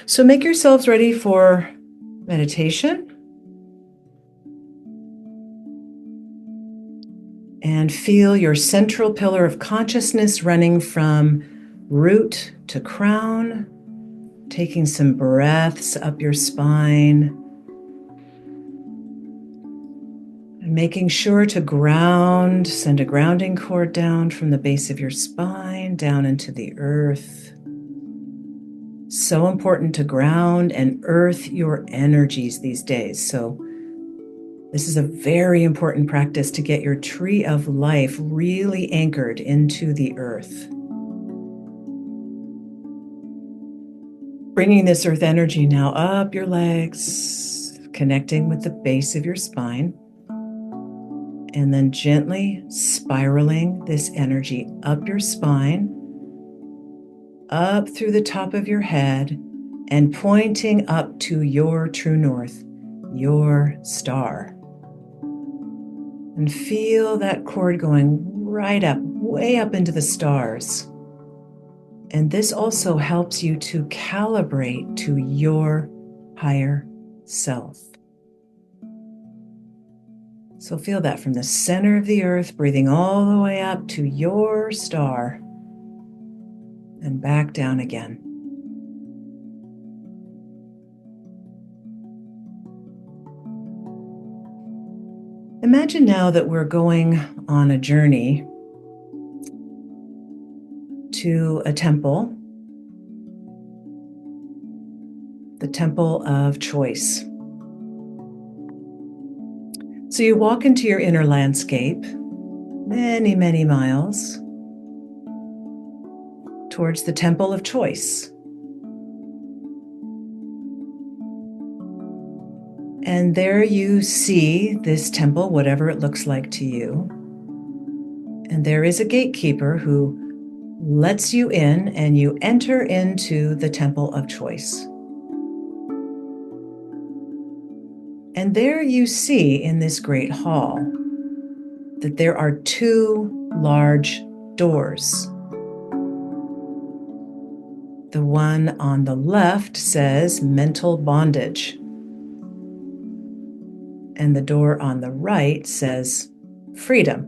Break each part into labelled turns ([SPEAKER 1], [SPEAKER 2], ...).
[SPEAKER 1] So make yourselves ready for meditation and feel your central pillar of consciousness running from root to crown, taking some breaths up your spine, and making sure to ground, send a grounding cord down from the base of your spine down into the earth. So important to ground and earth your energies these days. So this is a very important practice to get your tree of life really anchored into the earth. Bringing this earth energy now up your legs, connecting with the base of your spine, and then gently spiraling this energy up your spine, up through the top of your head, and pointing up to your true north, your star. And feel that cord going right up, way up into the stars. And this also helps you to calibrate to your higher self. So feel that from the center of the earth, breathing all the way up to your star and back down again. Imagine now that we're going on a journey to a temple, the temple of choice. So you walk into your inner landscape, many, many miles, towards the temple of choice. And there you see this temple, whatever it looks like to you. And there is a gatekeeper who lets you in, and you enter into the temple of choice. And there you see in this great hall that there are two large doors. The one on the left says mental bondage. And the door on the right says freedom.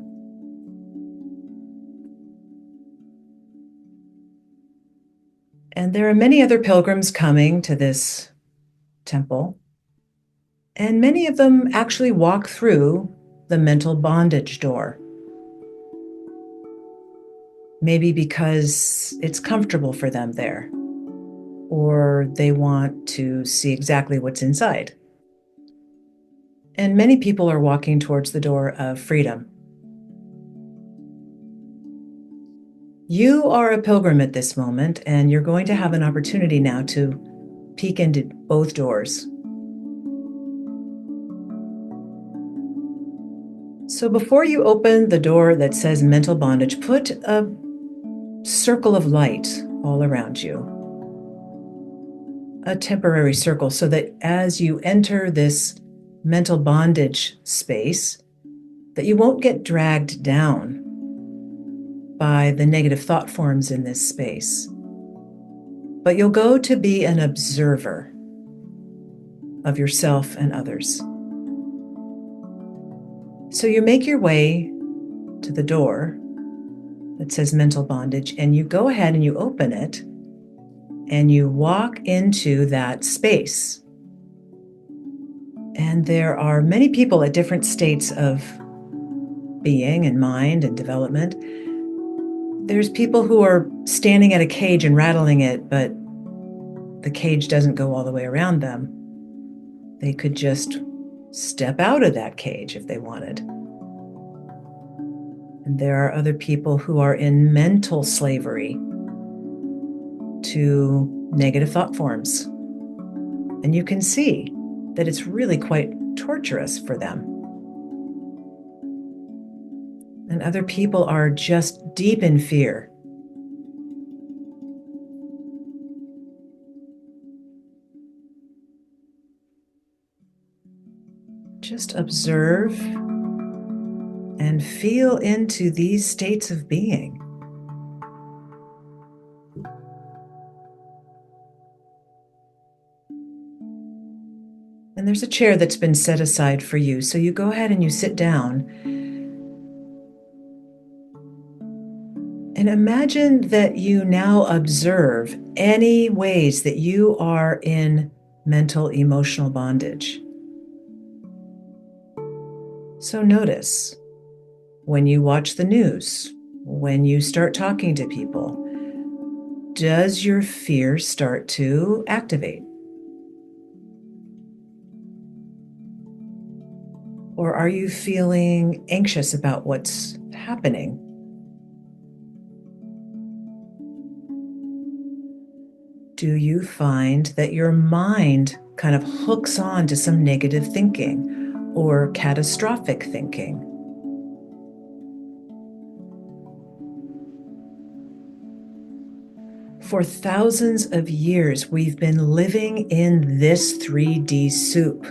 [SPEAKER 1] And there are many other pilgrims coming to this temple, and many of them actually walk through the mental bondage door. Maybe because it's comfortable for them there, or they want to see exactly what's inside. And many people are walking towards the door of freedom. You are a pilgrim at this moment, and you're going to have an opportunity now to peek into both doors. So before you open the door that says mental bondage, put a circle of light all around you. A temporary circle, so that as you enter this mental bondage space, that you won't get dragged down by the negative thought forms in this space, but you'll go to be an observer of yourself and others. So you make your way to the door that says mental bondage, and you go ahead and you open it, and you walk into that space. And there are many people at different states of being and mind and development. There's people who are standing at a cage and rattling it, but the cage doesn't go all the way around them. They could just step out of that cage if they wanted. And there are other people who are in mental slavery to negative thought forms. And you can see that it's really quite torturous for them. And other people are just deep in fear. Just observe and feel into these states of being. And there's a chair that's been set aside for you. So you go ahead and you sit down. And imagine that you now observe any ways that you are in mental, emotional bondage. So notice when you watch the news, when you start talking to people, does your fear start to activate? Or are you feeling anxious about what's happening? Do you find that your mind kind of hooks on to some negative thinking or catastrophic thinking? For thousands of years, we've been living in this 3D soup,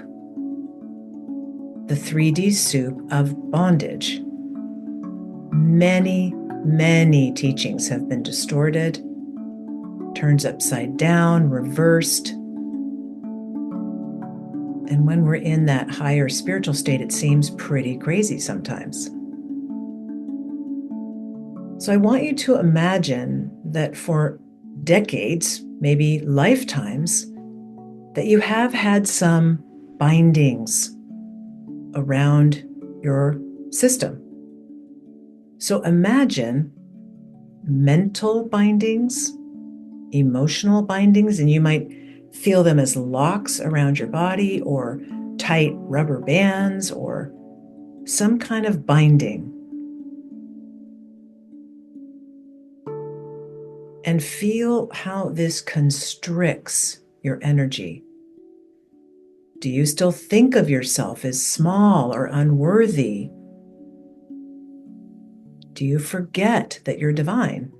[SPEAKER 1] the 3D soup of bondage. Many, many teachings have been distorted, turned upside down, reversed. And when we're in that higher spiritual state, it seems pretty crazy sometimes. So I want you to imagine that for decades, maybe lifetimes, that you have had some bindings around your system. So imagine mental bindings, emotional bindings, and you might feel them as locks around your body or tight rubber bands or some kind of binding. And feel how this constricts your energy. Do you still think of yourself as small or unworthy? Do you forget that you're divine?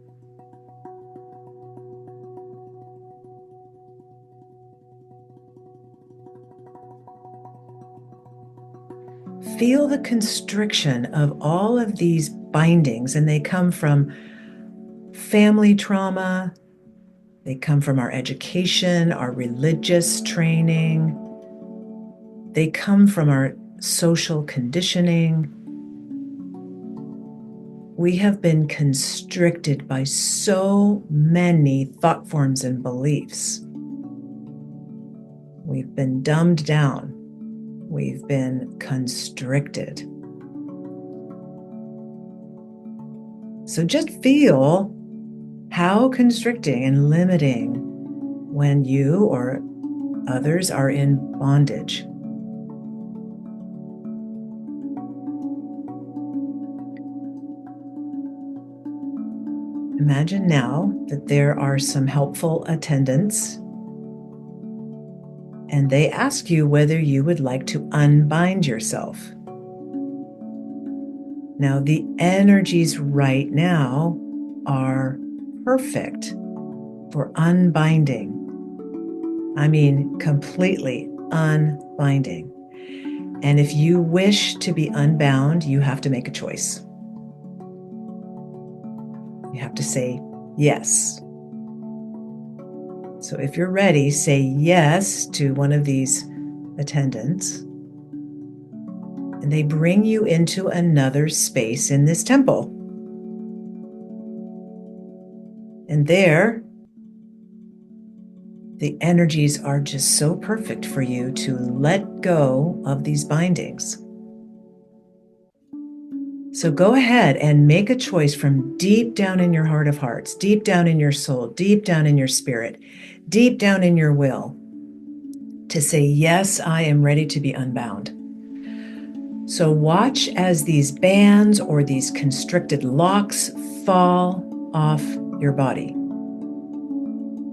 [SPEAKER 1] Feel the constriction of all of these bindings, and they come from family trauma, they come from our education, our religious training, they come from our social conditioning. We have been constricted by so many thought forms and beliefs. We've been dumbed down. We've been constricted. So just feel how constricting and limiting when you or others are in bondage. Imagine now that there are some helpful attendants, and they ask you whether you would like to unbind yourself. Now, the energies right now are perfect for unbinding. I mean, completely unbinding. And if you wish to be unbound, you have to make a choice. You have to say yes. So if you're ready, say yes to one of these attendants, and they bring you into another space in this temple. And there, the energies are just so perfect for you to let go of these bindings. So go ahead and make a choice from deep down in your heart of hearts, deep down in your soul, deep down in your spirit, deep down in your will, to say, yes, I am ready to be unbound. So watch as these bands or these constricted locks fall off your body.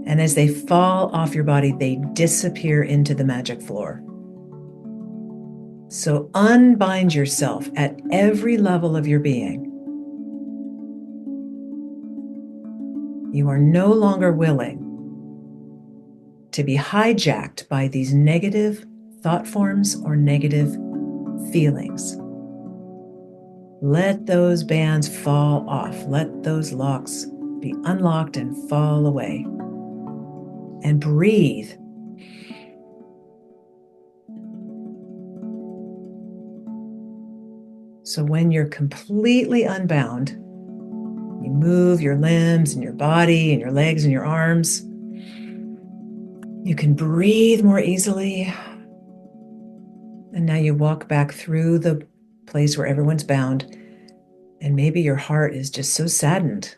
[SPEAKER 1] And as they fall off your body, they disappear into the magic floor. So unbind yourself at every level of your being. You are no longer willing to be hijacked by these negative thought forms or negative feelings. Let those bands fall off. Let those locks be unlocked and fall away. And breathe. So when you're completely unbound, you move your limbs and your body and your legs and your arms. You can breathe more easily. And now you walk back through the place where everyone's bound. And maybe your heart is just so saddened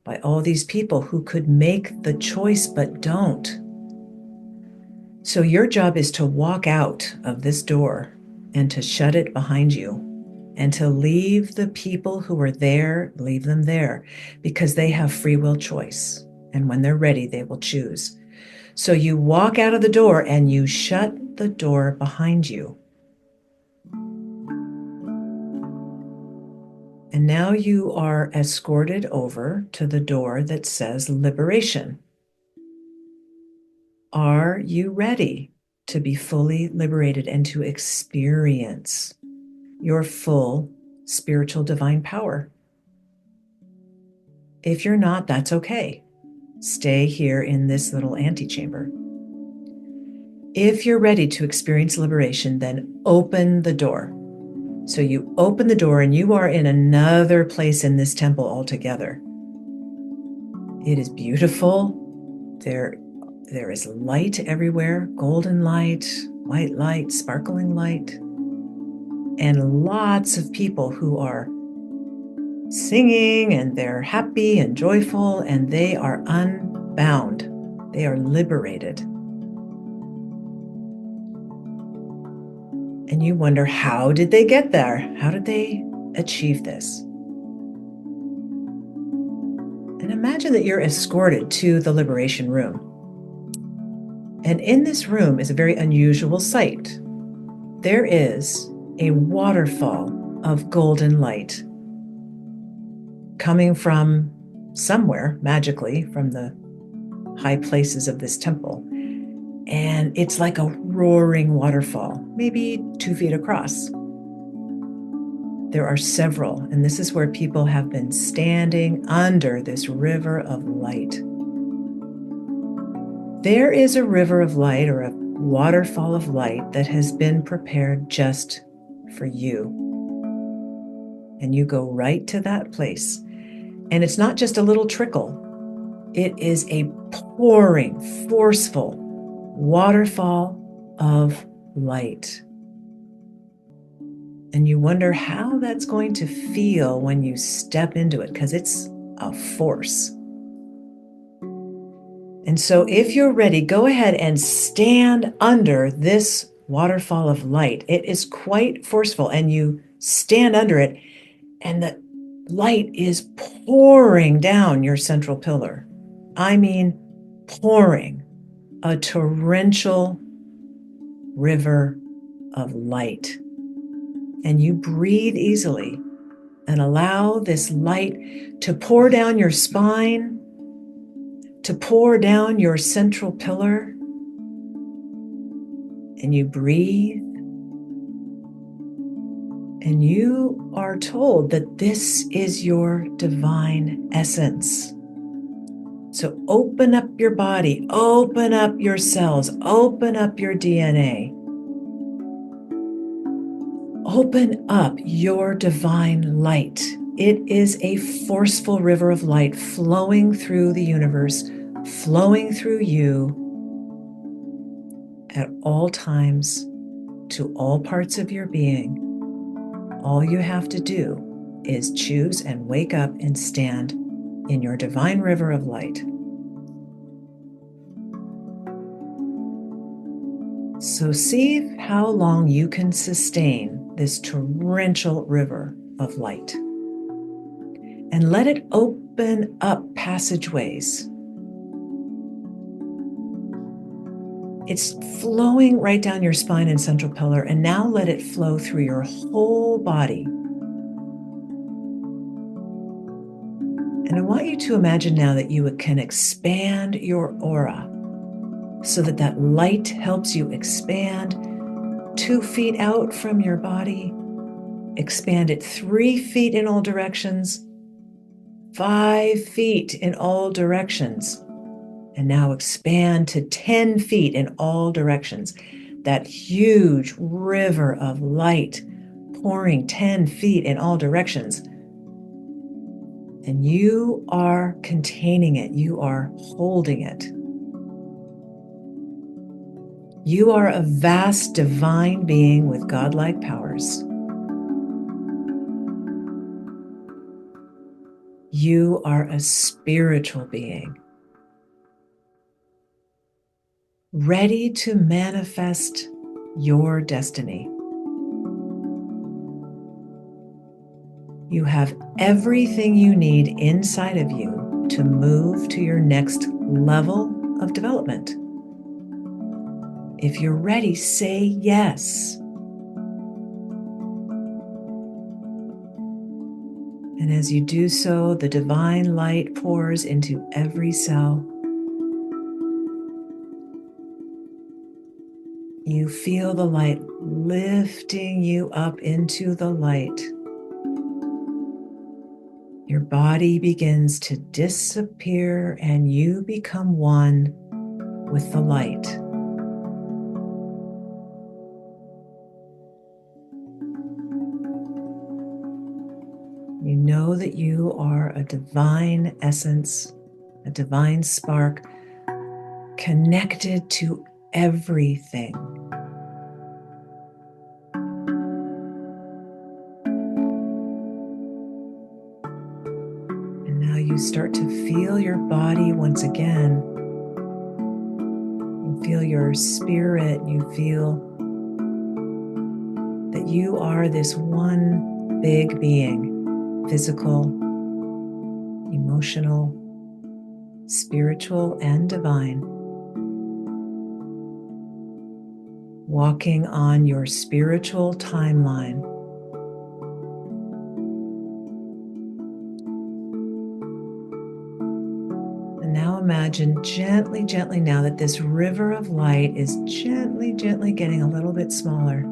[SPEAKER 1] by all these people who could make the choice but don't. So your job is to walk out of this door and to shut it behind you and to leave the people who are there, leave them there, because they have free will choice. And when they're ready, they will choose. So you walk out of the door and you shut the door behind you. And now you are escorted over to the door that says liberation. Are you ready to be fully liberated and to experience your full spiritual divine power? If you're not, that's okay. Stay here in this little antechamber. If you're ready to experience liberation, then open the door. So you open the door and you are in another place in this temple altogether. It is beautiful. There is light everywhere, golden light, white light, sparkling light, and lots of people who are singing and they're happy and joyful and they are unbound. They are liberated. And you wonder, how did they get there? How did they achieve this? And imagine that you're escorted to the liberation room. And in this room is a very unusual sight. There is a waterfall of golden light coming from somewhere, magically, from the high places of this temple. And it's like a roaring waterfall, maybe 2 feet across. There are several, and this is where people have been standing under this river of light. There is a river of light or a waterfall of light that has been prepared just for you. And you go right to that place. And it's not just a little trickle. It is a pouring, forceful waterfall of light. And you wonder how that's going to feel when you step into it, because it's a force. And so if you're ready, go ahead and stand under this waterfall of light. It is quite forceful, and you stand under it, and the light is pouring down your central pillar. I mean, pouring. A torrential river of light. And you breathe easily and allow this light to pour down your spine, to pour down your central pillar. And you breathe. And you are told that this is your divine essence. So open up your body, open up your cells, open up your DNA. Open up your divine light. It is a forceful river of light flowing through the universe, flowing through you at all times, to all parts of your being. All you have to do is choose and wake up and stand in your divine river of light. So see how long you can sustain this torrential river of light. And let it open up passageways. It's flowing right down your spine and central pillar, and now let it flow through your whole body. And I want you to imagine now that you can expand your aura so that that light helps you expand 2 feet out from your body, expand it 3 feet in all directions, 5 feet in all directions, and now expand to 10 feet in all directions. That huge river of light pouring 10 feet in all directions. And you are containing it. You are holding it. You are a vast divine being with godlike powers. You are a spiritual being, ready to manifest your destiny. You have everything you need inside of you to move to your next level of development. If you're ready, say yes. And as you do so, the divine light pours into every cell. You feel the light lifting you up into the light. Your body begins to disappear and you become one with the light. You know that you are a divine essence, a divine spark, connected to everything. And now you start to feel your body once again. You feel your spirit. You feel that you are this one big being, physical, emotional, spiritual, and divine. Walking on your spiritual timeline. And now imagine gently, gently now that this river of light is gently, gently getting a little bit smaller.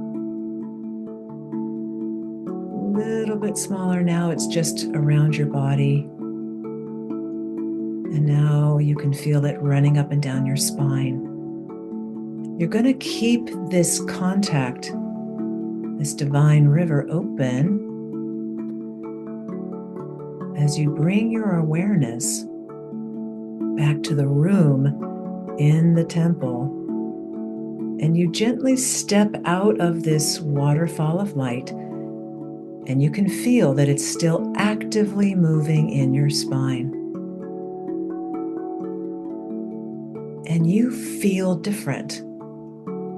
[SPEAKER 1] A little bit smaller now, it's just around your body. And now you can feel it running up and down your spine. You're going to keep this contact, this divine river, open as you bring your awareness back to the room in the temple. And you gently step out of this waterfall of light, and you can feel that it's still actively moving in your spine. And you feel different.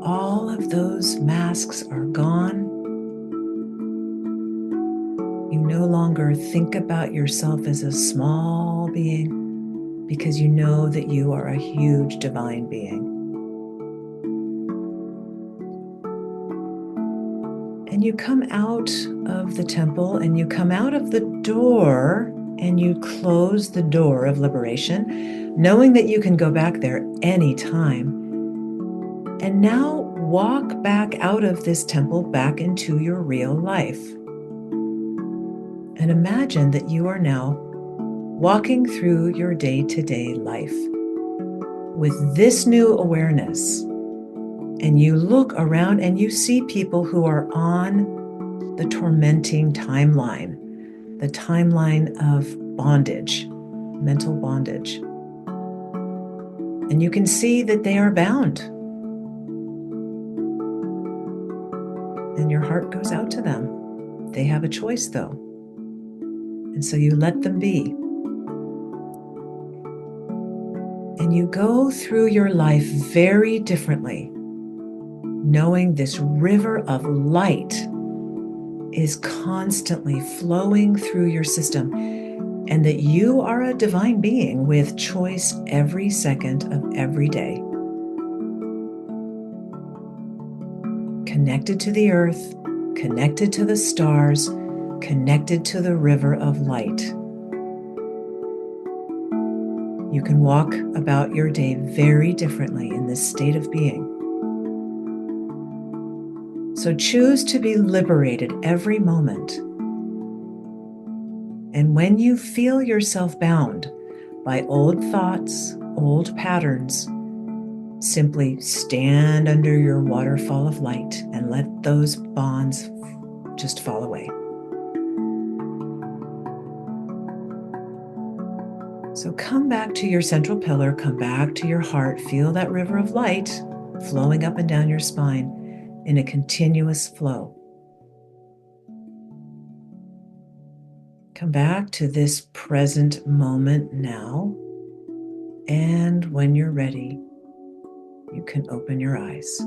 [SPEAKER 1] All of those masks are gone. You no longer think about yourself as a small being because you know that you are a huge divine being. And you come out of the temple and you come out of the door and you close the door of liberation, knowing that you can go back there anytime. And now walk back out of this temple back into your real life. And imagine that you are now walking through your day-to-day life with this new awareness. And you look around and you see people who are on the tormenting timeline, the timeline of bondage, mental bondage. And you can see that they are bound. And your heart goes out to them. They have a choice, though. And so you let them be. And you go through your life very differently, knowing this river of light is constantly flowing through your system, and that you are a divine being with choice every second of every day. Connected to the earth, connected to the stars, connected to the river of light. You can walk about your day very differently in this state of being. So choose to be liberated every moment. And when you feel yourself bound by old thoughts, old patterns, simply stand under your waterfall of light and let those bonds just fall away. So come back to your central pillar, come back to your heart, feel that river of light flowing up and down your spine in a continuous flow. Come back to this present moment now, and when you're ready, you can open your eyes.